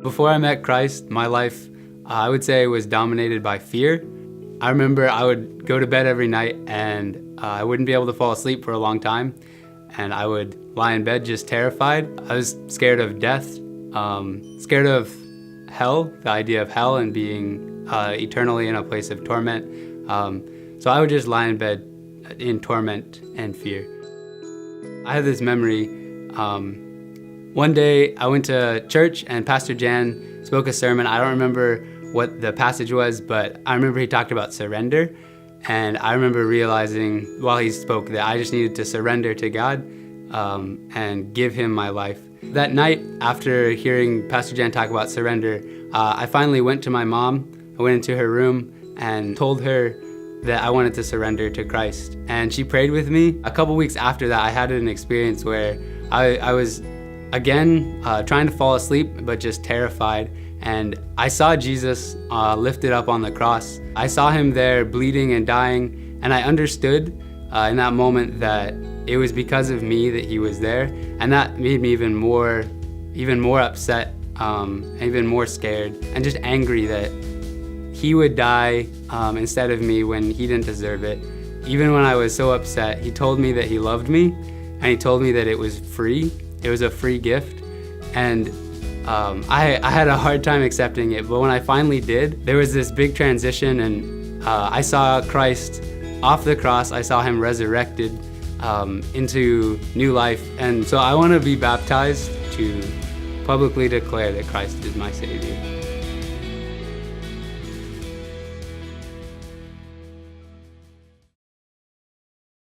Before I met Christ, my life, I would say, was dominated by fear. I remember I would go to bed every night and I wouldn't be able to fall asleep for a long time. And I would lie in bed just terrified. I was scared of death, scared of hell, the idea of hell and being eternally in a place of torment. So I would just lie in bed in torment and fear. I have this memory. One day I went to church and Pastor Jan spoke a sermon. I don't remember what the passage was, but I remember he talked about surrender. And I remember realizing while he spoke that I just needed to surrender to God and give him my life. That night, after hearing Pastor Jan talk about surrender, I finally went to my mom. I went into her room and told her that I wanted to surrender to Christ. And she prayed with me. A couple weeks after that, I had an experience where I was, again, trying to fall asleep, but just terrified. And I saw Jesus lifted up on the cross. I saw him there bleeding and dying, and I understood in that moment that it was because of me that he was there, and that made me even more upset, even more scared, and just angry that he would die instead of me when he didn't deserve it. Even when I was so upset, he told me that he loved me, and he told me that it was free. It was a free gift, and I had a hard time accepting it, but when I finally did, there was this big transition, and I saw Christ off the cross. I saw him resurrected into new life, and so I want to be baptized to publicly declare that Christ is my Savior.